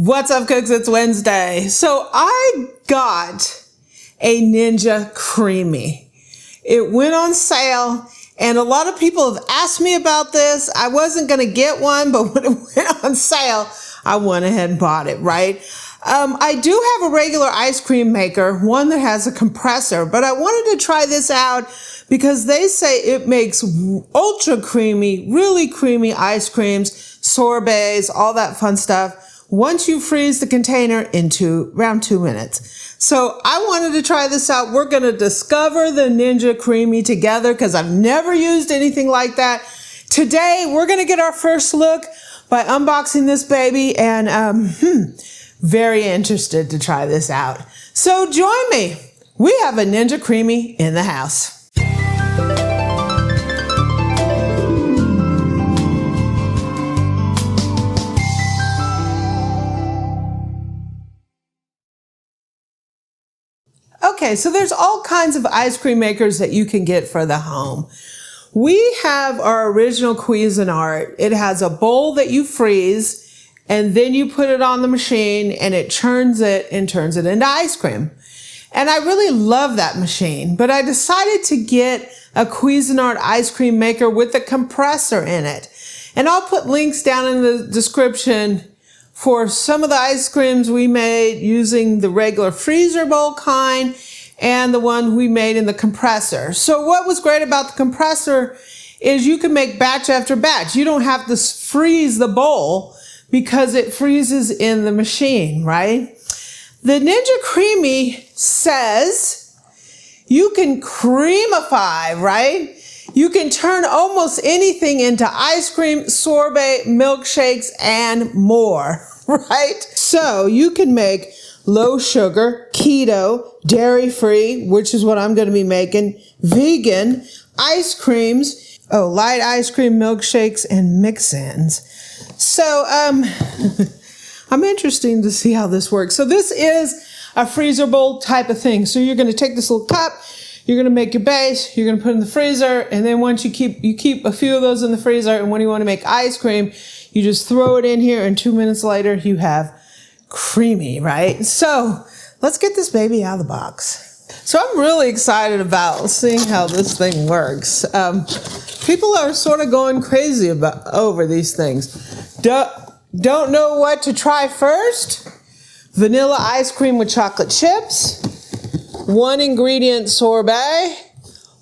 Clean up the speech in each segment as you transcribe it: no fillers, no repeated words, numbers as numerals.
What's up, cooks? It's Wednesday. So I got a Ninja Creami. It went on sale, and a lot of people have asked me about this. I wasn't going to get one, but when it went on sale, I went ahead and bought it, right? I do have a regular ice cream maker, one that has a compressor, but I wanted to try this out because they say it makes ultra creamy, really creamy ice creams, sorbets, all that fun stuff, once you freeze the container into around 2 minutes. So I wanted to try this out. We're going to discover the Ninja Creami together because I've never used anything like that. Today, we're going to get our first look by unboxing this baby, and very interested to try this out. So join me. We have a Ninja Creami in the house. Okay, so there's all kinds of ice cream makers that you can get for the home. We have our original Cuisinart. It has a bowl that you freeze, and then you put it on the machine and it churns it and turns it into ice cream. And I really love that machine, but I decided to get a Cuisinart ice cream maker with a compressor in it. And I'll put links down in the description for some of the ice creams we made using the regular freezer bowl kind and the one we made in the compressor. So what was great about the compressor is you can make batch after batch. You don't have to freeze the bowl because it freezes in the machine, right? The Ninja Creami says you can creamify, right? You can turn almost anything into ice cream, sorbet, milkshakes, and more, right? So you can make low sugar, keto, dairy-free, which is what I'm going to be making, vegan, ice creams, light ice cream, milkshakes, and mix-ins. So I'm interested to see how this works. So this is a freezer bowl type of thing. So you're going to take this little cup, you're going to make your base, you're going to put it in the freezer, and then once you keep a few of those in the freezer, and when you want to make ice cream, you just throw it in here, and 2 minutes later, you have creamy, right? So let's get this baby out of the box. So I'm really excited about seeing how this thing works. People are sort of going crazy over these things. Don't know what to try first. Vanilla ice cream with chocolate chips, 1 ingredient sorbet,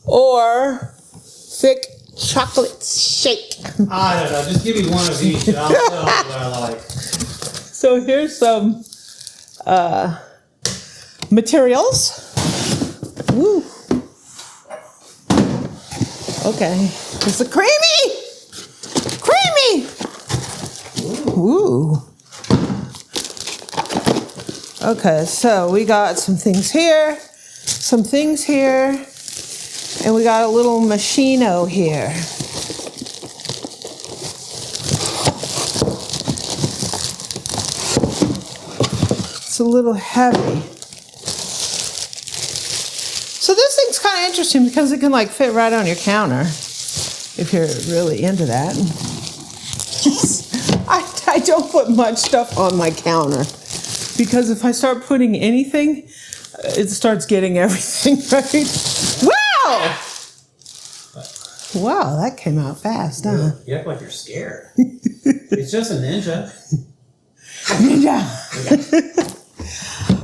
or thick chocolate shake. I don't know, just give me one of each and I'll tell you what I like. So here's some materials. Woo. Okay, it's a creamy. Ooh. Okay, so we got some things here, and we got a little machino here. It's a little heavy. So this thing's kind of interesting because it can like fit right on your counter if you're really into that. I don't put much stuff on my counter because if I start putting anything, it starts getting everything, right? Wow! Wow, that came out fast, huh? You act like you're scared. It's just a Ninja.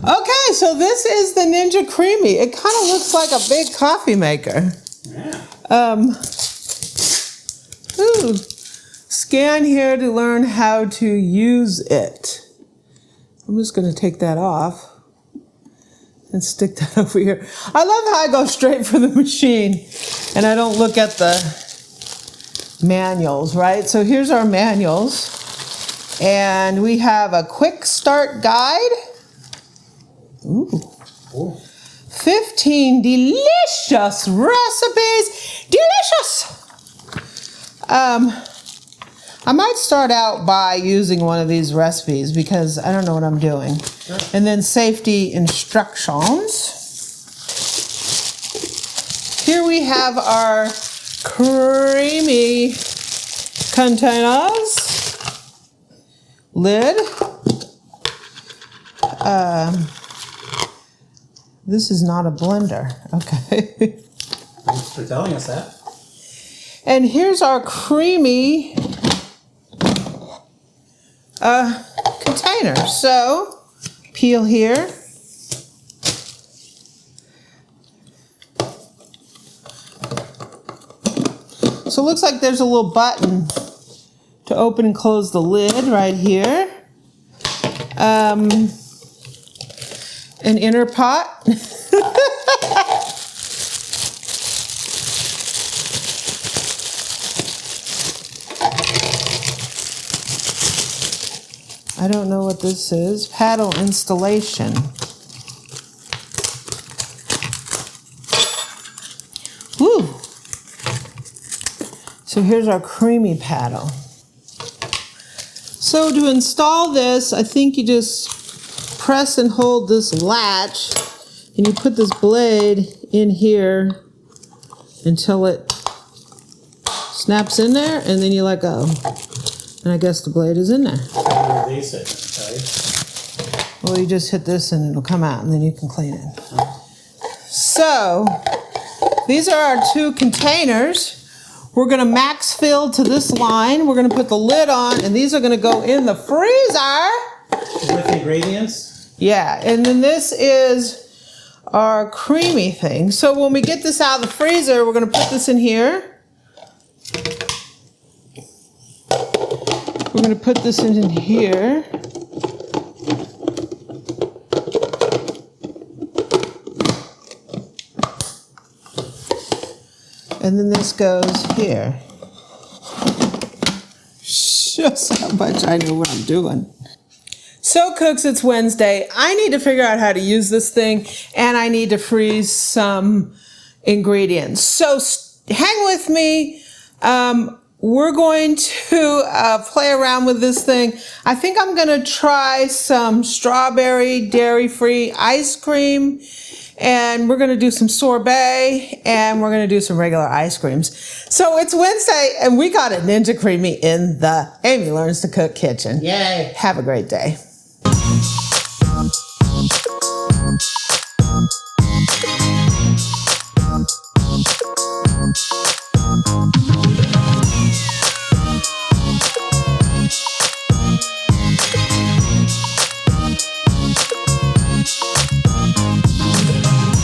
Okay, so this is the Ninja Creami. It kind of looks like a big coffee maker. Yeah. Scan here to learn how to use it. I'm just going to take that off and stick that over here. I love how I go straight for the machine and I don't look at the manuals, right? So here's our manuals. And we have a quick start guide. Ooh. Ooh. 15 delicious recipes. Delicious! I might start out by using one of these recipes because I don't know what I'm doing. Sure. And then safety instructions. Here we have our creamy containers. Lid. This is not a blender. Okay. Thanks for telling us that. And here's our creamy container. So peel here. So it looks like there's a little button to open and close the lid right here. An inner pot. I don't know what this is. Paddle installation. Woo! So here's our creamy paddle. So to install this, I think you just press and hold this latch, and you put this blade in here until it snaps in there, and then you let go. And I guess the blade is in there. Release it, right? Well, you just hit this and it'll come out, and then you can clean it. So these are our two containers. We're going to max fill to this line. We're going to put the lid on, and these are going to go in the freezer. With ingredients? Yeah, and then this is our creamy thing. So when we get this out of the freezer, we're going to put this in here. We're going to put this in here. And then this goes here. Shows how much I know what I'm doing. So cooks, it's Wednesday. I need to figure out how to use this thing, and I need to freeze some ingredients. So hang with me. We're going to play around with this thing. I think I'm going to try some strawberry dairy-free ice cream, and we're going to do some sorbet, and we're going to do some regular ice creams. So it's Wednesday, and we got a Ninja Creami in the Amy Learns to Cook kitchen. Yay! Have a great day.